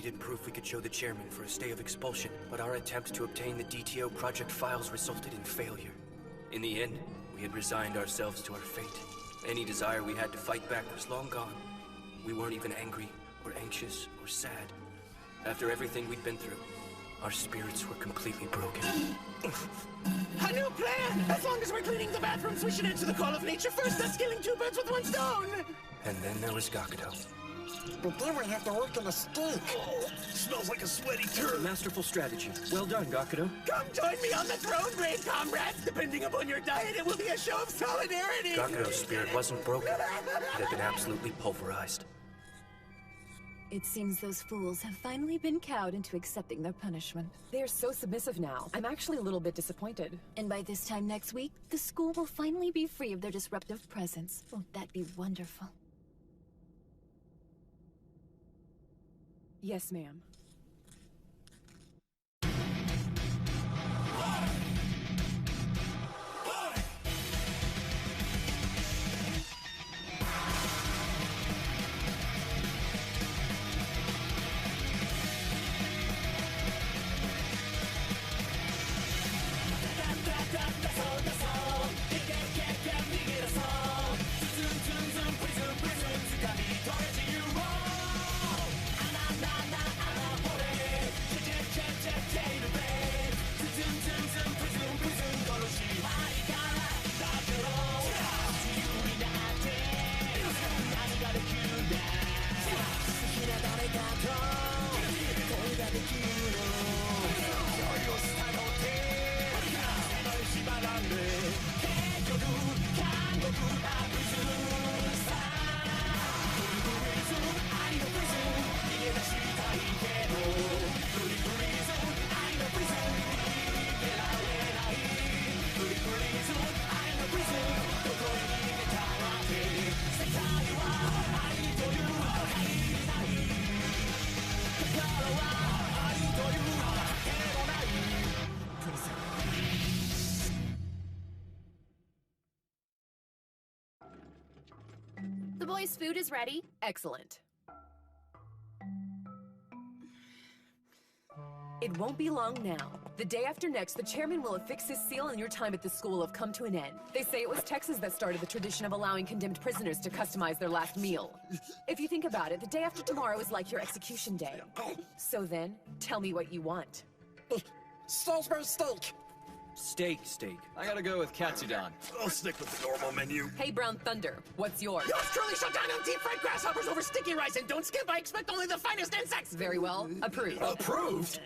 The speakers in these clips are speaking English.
needed proof we could show the chairman for a stay of expulsion, but our attempt to obtain the DTO project files resulted in failure. In the end, we had resigned ourselves to our fate. Any desire we had to fight back was long gone. We weren't even angry, or anxious, or sad. After everything we'd been through, our spirits were completely broken. A new plan! As long as we're cleaning the bathrooms, we should answer the call of nature first. That's killing two birds with one stone! And then there was Gakudo. But then we have to work on a steak. Oh, smells like a sweaty turd. Masterful strategy. Well done, Gakudo. Come join me on the throne, brave comrades! Depending upon your diet, it will be a show of solidarity! Gakudo's spirit wasn't broken. It had been absolutely pulverized. It seems those fools have finally been cowed into accepting their punishment. They are so submissive now. I'm actually a little bit disappointed. And by this time next week, the school will finally be free of their disruptive presence. Won't that be wonderful? Yes, ma'am. The boys' food is ready. Excellent. It won't be long now. The day after next, the chairman will affix his seal and your time at the school will have come to an end. They say it was Texas that started the tradition of allowing condemned prisoners to customize their last meal. If you think about it, the day after tomorrow is like your execution day. So then, tell me what you want. Salisbury steak. Steak. I gotta go with Katsudon. I'll stick with the normal menu. Hey, Brown Thunder, what's yours? Yours truly shut down on deep-fried grasshoppers over sticky rice, and don't skip, I expect only the finest insects! Very well. Approved. Approved?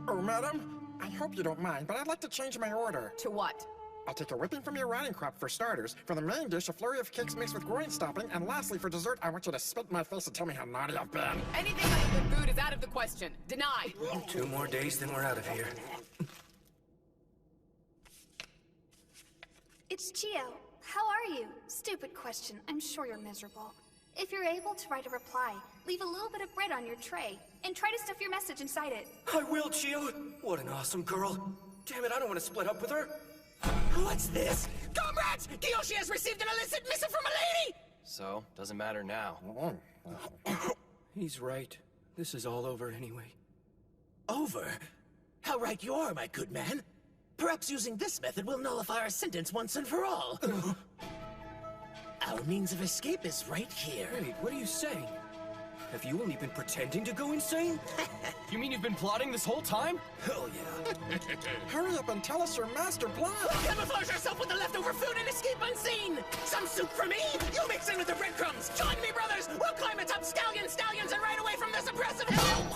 Oh, madam, I hope you don't mind, but I'd like to change my order. To what? I'll take a whipping from your riding crop for starters. For the main dish, a flurry of cakes mixed with groin stopping. And lastly, for dessert, I want you to spit in my face and tell me how naughty I've been. Anything other than food is out of the question. Denied. 2 more days, then we're out of here. It's Chio. How are you? Stupid question. I'm sure you're miserable. If you're able to write a reply, leave a little bit of bread on your tray, and try to stuff your message inside it. I will, Chio. What an awesome girl. Damn it, I don't want to split up with her. What's this? Comrades! Kiyoshi has received an illicit missive from a lady! So, doesn't matter now. He's right. This is all over anyway. Over? How right you are, my good man. Perhaps using this method will nullify our sentence once and for all. Our means of escape is right here. Wait, what are you saying? Have you only been pretending to go insane? You mean you've been plotting this whole time? Hell yeah. Hurry up and tell us your master plan. Camouflage yourself with the leftover food and escape unseen! Some soup for me? You mix in with the breadcrumbs! Join me, brothers! We'll climb atop stallions and ride away from this oppressive hell!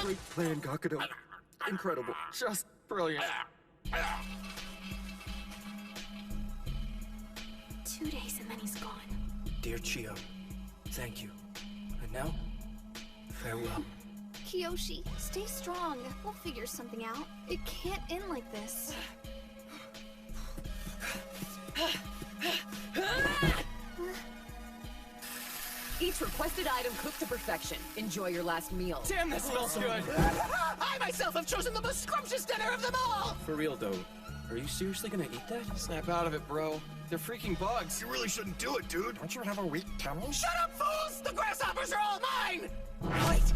Great plan, Gakudo. Incredible. Just brilliant. 2 days and then he's gone. Dear Chio, thank you. And now, farewell. Kiyoshi, stay strong. We'll figure something out. It can't end like this. Each requested item cooked to perfection. Enjoy your last meal. Damn, that smells good. I myself have chosen the most scrumptious dinner of them all! For real though, are you seriously gonna eat that? Snap out of it, bro. They're freaking bugs. You really shouldn't do it, dude. Don't you have a weak tummy? Shut up, fools! The grasshoppers are all mine! Wait!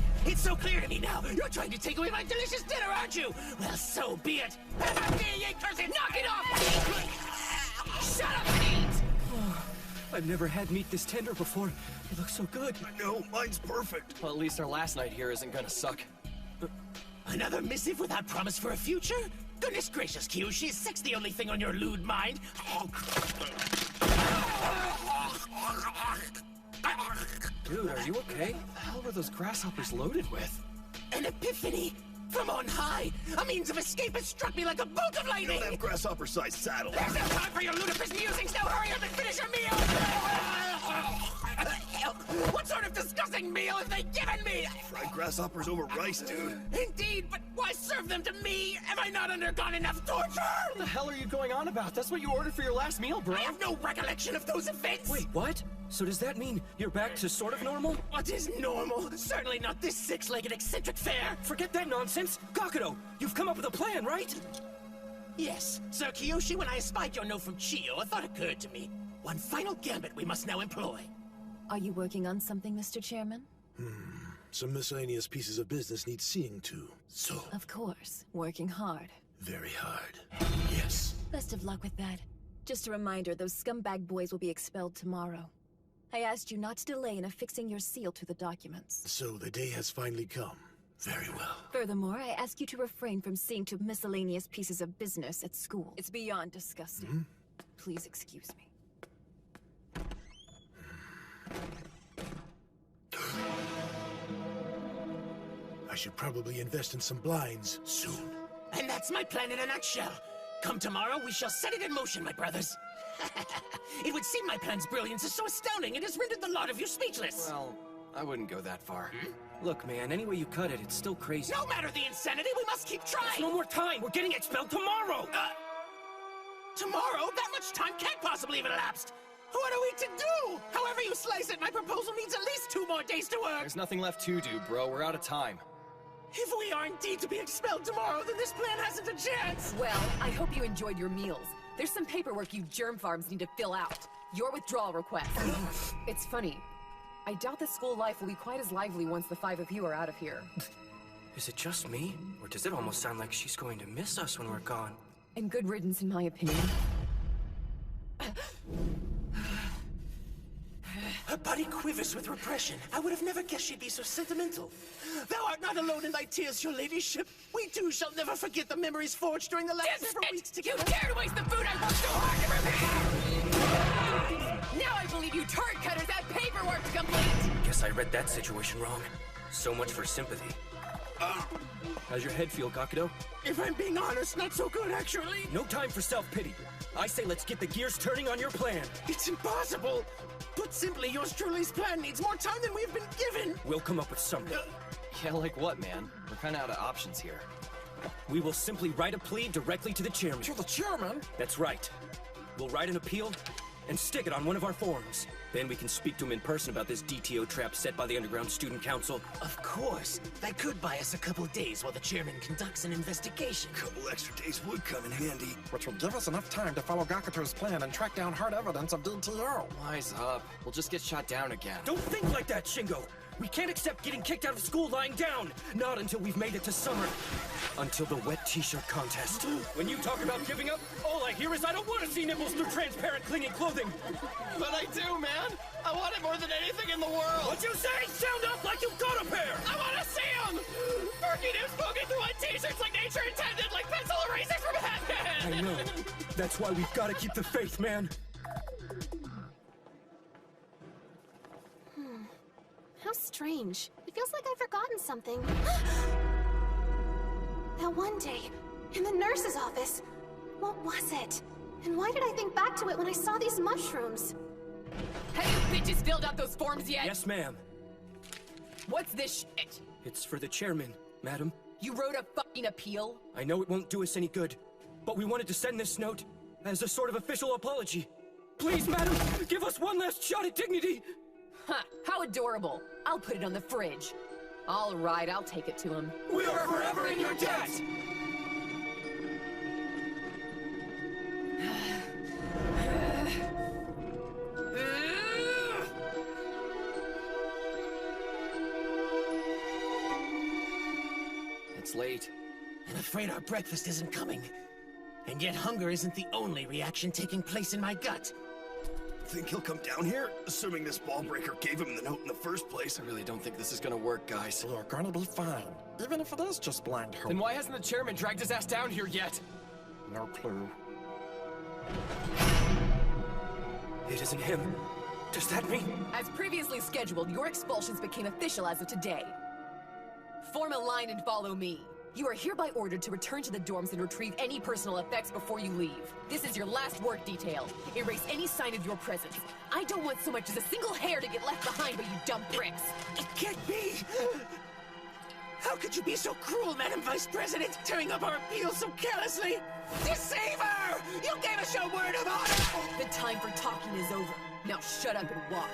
so clear to me now. You're trying to take away my delicious dinner, aren't you? Well, so be it. Knock it off! Shut up and eat! I've never had meat this tender before. It looks so good. I know, mine's perfect. Well, at least our last night here isn't gonna suck. Another missive without promise for a future? Goodness gracious, Kyushi, is sex the only thing on your lewd mind? Dude, are you okay? What the hell were those grasshoppers loaded with? An epiphany! From on high! A means of escape has struck me like a bolt of You lightning! don't have grasshopper-sized saddle. There's no time for your ludicrous musings! Now hurry up and finish your meal! What sort of disgusting meal have they given me? Fried grasshoppers over rice, dude. Indeed, but why serve them to me? Have I not undergone enough torture? What the hell are you going on about? That's what you ordered for your last meal, bro. I have no recollection of those events! Wait, what? So does that mean you're back to sort of normal? What is normal? Certainly not this six-legged eccentric fare! Forget that nonsense! Gakudo, you've come up with a plan, right? Yes, Sir Kiyoshi, when I espied your note from Chiyo, a thought occurred to me. One final gambit we must now employ. Are you working on something, Mr. Chairman? Some miscellaneous pieces of business need seeing to. So, Of course. Working hard. very hard. Yes. Best of luck with that. Just a reminder, those scumbag boys will be expelled tomorrow. I asked you not to delay in affixing your seal to the documents. So the day has finally come. Very well. Furthermore, I ask you to refrain from seeing to miscellaneous pieces of business at school. It's beyond disgusting. Please excuse me. I should probably invest in some blinds soon. And that's my plan in a nutshell. Come tomorrow, we shall set it in motion, my brothers. It would seem my plan's brilliance is so astounding, it has rendered the lot of you speechless. Well, I wouldn't go that far. Look, man, any way you cut it, it's still crazy. No matter the insanity, we must keep trying! No more time! We're getting expelled tomorrow! Tomorrow? That much time can't possibly have elapsed! What are we to do? However you slice it, my proposal needs at least 2 more days to work! There's nothing left to do, bro. We're out of time. If we are indeed to be expelled tomorrow, then this plan hasn't a chance! Well, I hope you enjoyed your meals. There's some paperwork you germ farms need to fill out. Your withdrawal request. It's funny. I doubt the school life will be quite as lively once the 5 of you are out of here. Is it just me? Or does it almost sound like she's going to miss us when we're gone? And good riddance, in my opinion. Her body quivers with repression. I would have never guessed she'd be so sentimental. Thou art not alone in thy tears, your ladyship. We too shall never forget the memories forged during the last several weeks together. You dare to waste the food I worked so hard to prepare! Now I believe you turd cutters have paperwork to complete! Guess I read that situation wrong. So much for sympathy. How's your head feel, Gakudo? If I'm being honest, not so good, actually. No time for self-pity. I say let's get the gears turning on your plan. It's impossible. Put simply, yours truly's plan needs more time than we've been given. We'll come up with something. Yeah, like what, man? We're kinda out of options here. We will simply write a plea directly to the chairman. To the chairman? That's right. We'll write an appeal and stick it on one of our forms. Then we can speak to him in person about this DTO trap set by the Underground Student Council. Of course. That could buy us a couple days while the chairman conducts an investigation. Couple extra days would come in handy. Which will give us enough time to follow Gakuto's plan and track down hard evidence of DTO. Wise up. We'll just get shot down again. Don't think like that, Shingo! We can't accept getting kicked out of school lying down! Not until we've made it to summer. Until the wet t-shirt contest. When you talk about giving up, all I hear is I don't want to see nipples through transparent clinging clothing! But I do, man! I want it more than anything in the world! What'd you say? Sound up like you've got a pair! I want to see them! Perky nips poking through wet t-shirts like nature intended, like pencil erasers from heaven! I know. That's why we've got to keep the faith, man. How strange. It feels like I've forgotten something. That one day, in the nurse's office. What was it? And why did I think back to it when I saw these mushrooms? Have you bitches filled out those forms yet? Yes, ma'am. What's this shit? It's for the chairman, madam. You wrote a fucking appeal? I know it won't do us any good, but we wanted to send this note as a sort of official apology. Please, madam, give us one last shot at dignity! Huh, how adorable. I'll put it on the fridge. All right, I'll take it to him. We are forever in your debt! It's late. I'm afraid our breakfast isn't coming. And yet hunger isn't the only reaction taking place in my gut. Think he'll come down here? Assuming this ball breaker gave him the note in the first place. I really don't think this is gonna work, guys. You're gonna be fine, even if it is just blind hope. Then why hasn't the chairman dragged his ass down here yet? No clue. It isn't him. Does that mean... As previously scheduled, your expulsions became official as of today. Form a line and follow me. You are hereby ordered to return to the dorms and retrieve any personal effects before you leave. This is your last work detail. Erase any sign of your presence. I don't want so much as a single hair to get left behind by you dumb pricks. It can't be! How could you be so cruel, Madam Vice President, tearing up our appeal so carelessly? Deceiver! You gave us your word of honor! The time for talking is over. Now shut up and walk.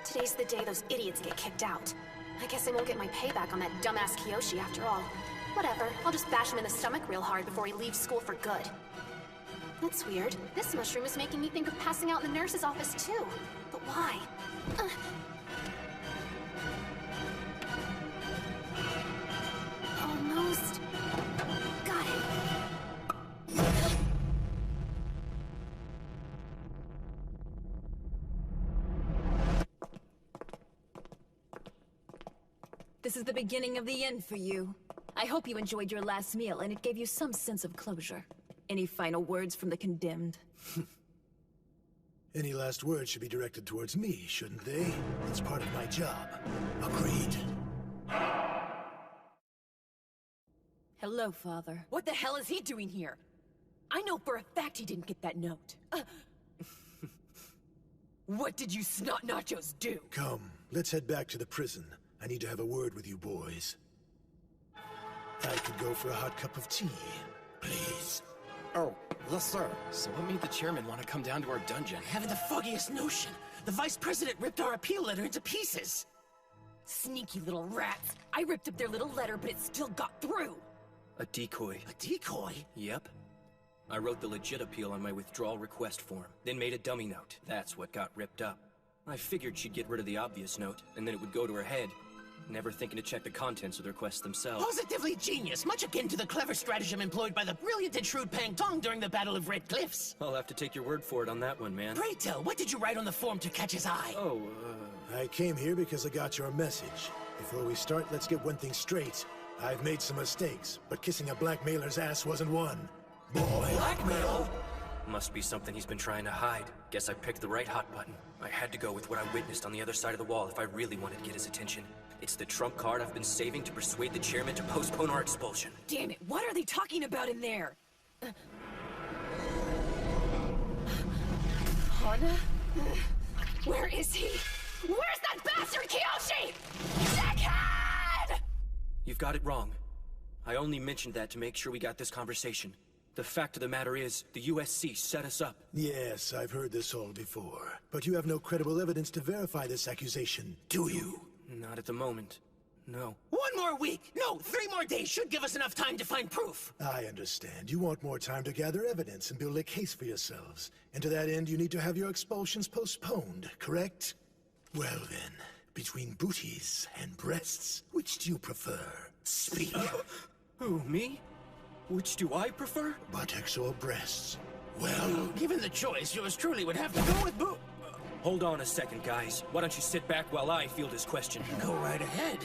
Today's the day those idiots get kicked out. I guess I won't get my payback on that dumbass Kiyoshi after all. Whatever, I'll just bash him in the stomach real hard before he leaves school for good. That's weird. This mushroom is making me think of passing out in the nurse's office too. But why? Almost. Got it. This is the beginning of the end for you. I hope you enjoyed your last meal and it gave you some sense of closure. Any final words from the condemned? Any last words should be directed towards me, shouldn't they? It's part of my job. Agreed. Hello, Father. What the hell is he doing here? I know for a fact he didn't get that note. What did you snot nachos do? Come, let's head back to the prison. I need to have a word with you boys. I could go for a hot cup of tea, please. Oh, yes, sir. So what made the chairman want to come down to our dungeon? I haven't the foggiest notion. The Vice President ripped our appeal letter into pieces. Sneaky little rats. I ripped up their little letter, but it still got through. A decoy. A decoy? Yep. I wrote the legit appeal on my withdrawal request form, then made a dummy note. That's what got ripped up. I figured she'd get rid of the obvious note, and then it would go to her head. Never thinking to check the contents of the requests themselves. Positively genius, much akin to the clever stratagem employed by the brilliant and shrewd Pang Tong during the Battle of Red Cliffs. I'll have to take your word for it on that one, man. Pray tell, what did you write on the form to catch his eye? Oh, I came here because I got your message. Before we start, let's get one thing straight. I've made some mistakes, but kissing a blackmailer's ass wasn't one. Boy. Blackmail? Must be something he's been trying to hide. Guess I picked the right hot button. I had to go with what I witnessed on the other side of the wall if I really wanted to get his attention. It's the trump card I've been saving to persuade the chairman to postpone our expulsion. Damn it, what are they talking about in there? Hana? Where is he? Where's that bastard Kiyoshi? Dickhead! You've got it wrong. I only mentioned that to make sure we got this conversation. The fact of the matter is, the USC set us up. Yes, I've heard this all before. But you have no credible evidence to verify this accusation, do you? Not at the moment. No. 1 more week! No, 3 more days should give us enough time to find proof! I understand. You want more time to gather evidence and build a case for yourselves. And to that end, you need to have your expulsions postponed, correct? Well then, between booties and breasts, which do you prefer? Speak. Who, me? Which do I prefer? Buttocks or breasts? Well... Given the choice, yours truly would have to go with Hold on a second, guys. Why don't you sit back while I field his question? Go right ahead.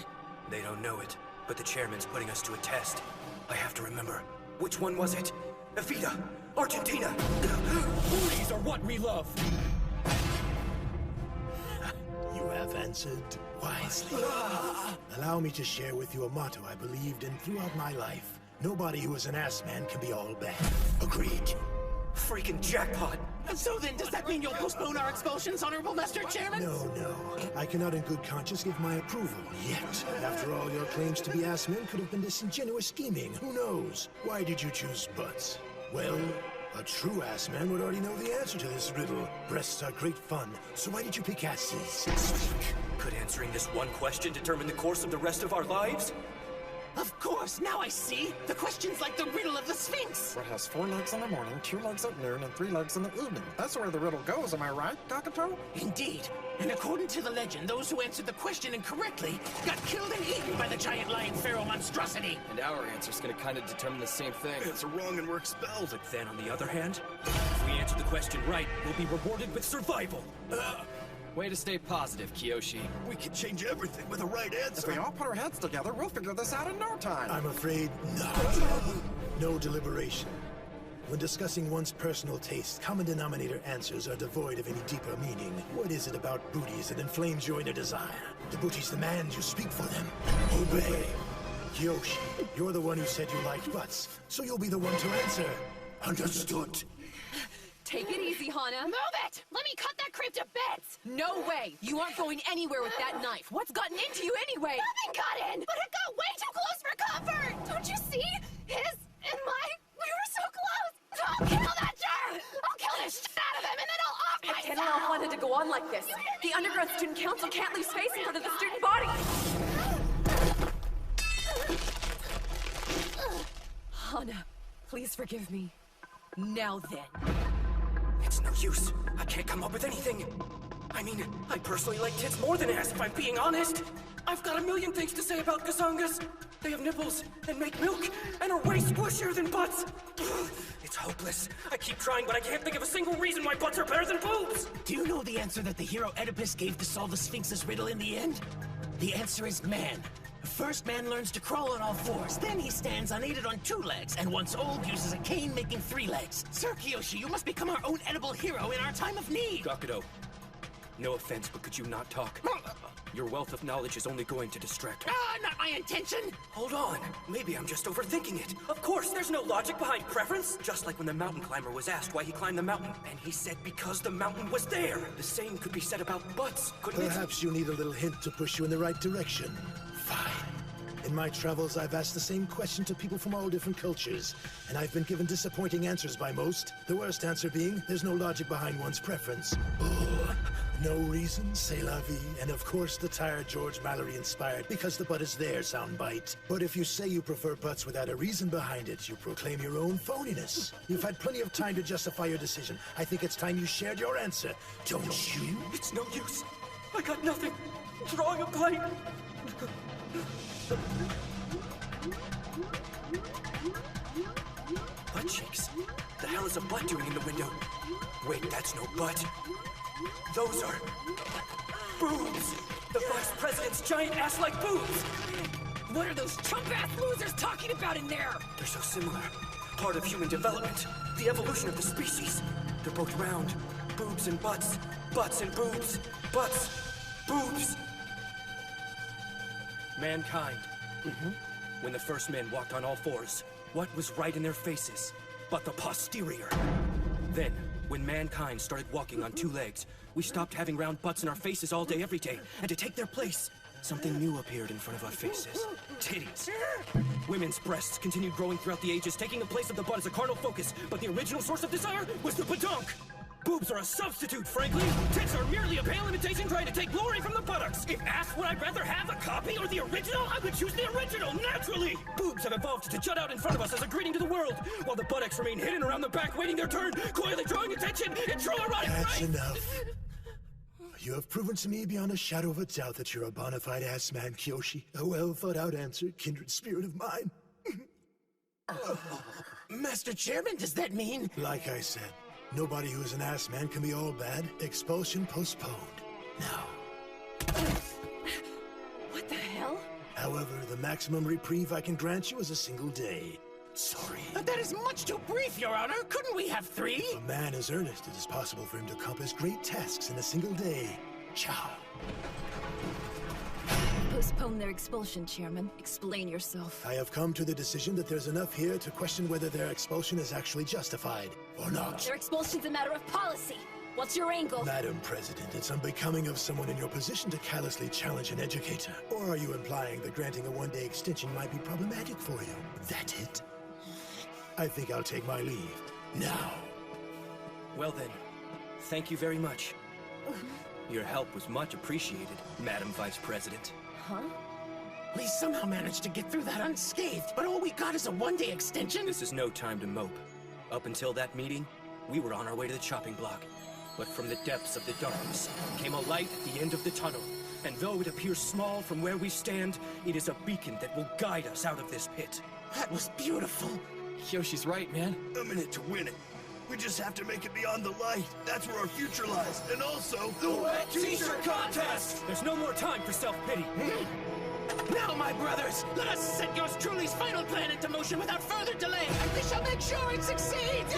They don't know it, but the chairman's putting us to a test. I have to remember. Which one was it? Evita! Argentina! Booties are what we love! You have answered wisely. Allow me to share with you a motto I believed in throughout my life. Nobody who is an ass man can be all bad. Agreed. Freaking jackpot! So then, does that mean you'll postpone our expulsions, Honorable Master Chairman? No. I cannot in good conscience give my approval, yet. After all, your claims to be ass men could have been disingenuous scheming. Who knows? Why did you choose butts? Well, a true ass man would already know the answer to this riddle. Breasts are great fun, so why did you pick asses? Speak. Could answering this one question determine the course of the rest of our lives? Of course, now I see. The question's like the riddle of the Sphinx. What has 4 legs in the morning, 2 legs at noon, and 3 legs in the evening? That's where the riddle goes, am I right, Cockatoo? Indeed. And according to the legend, those who answered the question incorrectly got killed and eaten by the giant lion pharaoh monstrosity. And our answer's gonna kind of determine the same thing. It's wrong and we're expelled. But then, on the other hand, if we answer the question right, we'll be rewarded with survival. Way to stay positive, Kiyoshi. We can change everything with a right If answer. we all put our heads together, we'll figure this out in no time. I'm afraid not. No deliberation. When discussing one's personal taste, common denominator answers are devoid of any deeper meaning. What is it about booties that inflames your inner desire? The booties demand you speak for them. Obey. Kyoshi, you're the one who said you liked butts, so you'll be the one to answer. Understood. Take it easy, Hana. Move it! Let me cut that creep to bits! No way! You aren't going anywhere with that knife. What's gotten into you anyway? Nothing got in, but it got way too close for comfort! Don't you see? His and my... We were so close! I'll kill that jerk! I'll kill the shit out of him and then I'll off I myself! can't allow Hana to go on like this. The Underground Student Council can't leave space in front of the student body. Hana, please forgive me. Now then. It's no use. I can't come up with anything. I mean, I personally like tits more than ass, if I'm being honest. I've got a million things to say about gazongas. They have nipples, and make milk, and are way squishier than butts. It's hopeless. I keep trying, but I can't think of a single reason why butts are better than boobs. Do you know the answer that the hero Oedipus gave to solve the Sphinx's riddle in the end? The answer is man. First, man learns to crawl on all 4s. Then he stands unaided on 2 legs, and once old, uses a cane, making 3 legs. Sir Kiyoshi, you must become our own edible hero in our time of need. Gakudo, no offense, but could you not talk? Your wealth of knowledge is only going to distract me. Not my intention. Hold on. Maybe I'm just overthinking it. Of course, there's no logic behind preference. Just like when the mountain climber was asked why he climbed the mountain, and he said because the mountain was there. The same could be said about butts, couldn't it? Perhaps you need a little hint to push you in the right direction. Fine. In my travels, I've asked the same question to people from all different cultures, and I've been given disappointing answers by most. The worst answer being, there's no logic behind one's preference. Oh, no reason, c'est la vie, and of course the tired George Mallory inspired because the butt is there soundbite. But if you say you prefer butts without a reason behind it, you proclaim your own phoniness. You've had plenty of time to justify your decision. I think it's time you shared your answer, don't you? It's no use. I got nothing. Drawing a blank. Butt cheeks? The hell is a butt doing in the window? Wait, that's no butt. Those are... boobs! The vice president's giant ass-like boobs! What are those chump-ass losers talking about in there? They're so similar. Part of human development. The evolution of the species. They're both round. Boobs and butts. Butts and boobs. Butts. Boobs. Mankind. When the first men walked on all 4s, what was right in their faces but the posterior? Then, when mankind started walking on 2 legs, we stopped having round butts in our faces all day, every day, and to take their place, something new appeared in front of our faces. Titties. Women's breasts continued growing throughout the ages, taking the place of the butt as a carnal focus, but the original source of desire was the badunk! Boobs are a substitute, frankly! Tits are merely a pale imitation trying to take glory from the buttocks! If asked would I rather have a copy or the original, I would choose the original, naturally! Boobs have evolved to jut out in front of us as a greeting to the world, while the buttocks remain hidden around the back waiting their turn, coyly drawing attention in true erotic That's enough. You have proven to me beyond a shadow of a doubt that you're a bona fide ass man, Kyoshi. A well-thought-out answer, kindred spirit of mine. Master Chairman, does that mean... Like I said, nobody who is an ass man can be all bad. Expulsion postponed. Now. What the hell? However, the maximum reprieve I can grant you is a single day. Sorry. That is much too brief, Your Honor. Couldn't we have 3? If a man is earnest, it is possible for him to accomplish great tasks in a single day. Ciao. Postpone their expulsion, Chairman. Explain yourself. I have come to the decision that there's enough here to question whether their expulsion is actually justified or not. Their expulsion's a matter of policy. What's your angle? Madam President, it's unbecoming of someone in your position to callously challenge an educator. Or are you implying that granting a one-day extension might be problematic for you? That it? I think I'll take my leave. Now. Well then, thank you very much. Your help was much appreciated, Madam Vice President. Huh? We somehow managed to get through that unscathed, but all we got is a one-day extension? This is no time to mope. Up until that meeting, we were on our way to the chopping block. But from the depths of the darkness came a light at the end of the tunnel. And though it appears small from where we stand, it is a beacon that will guide us out of this pit. That was beautiful. Kyoshi's right, man. I'm in it to win it. We just have to make it beyond the light. That's where our future lies. And also, the wet t-shirt contest! There's no more time for self-pity. Now, my brothers, let us set yours truly's final plan into motion without further delay, and we shall make sure it succeeds!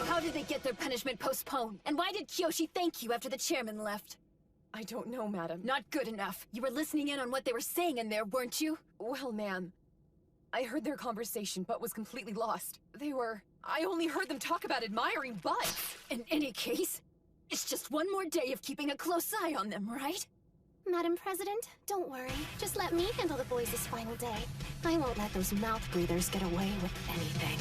How did they get their punishment postponed? And why did Kyoshi thank you after the chairman left? I don't know, madam. Not good enough. You were listening in on what they were saying in there, weren't you? Well, ma'am, I heard their conversation, but was completely lost. I only heard them talk about admiring butts. In any case, it's just one more day of keeping a close eye on them, right? Madam President, don't worry. Just let me handle the boys' final day. I won't let those mouth breathers get away with anything.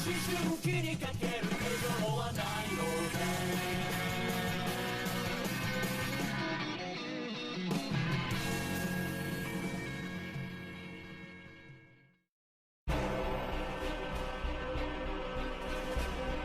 Shishumuki ni kakeru 手錠はない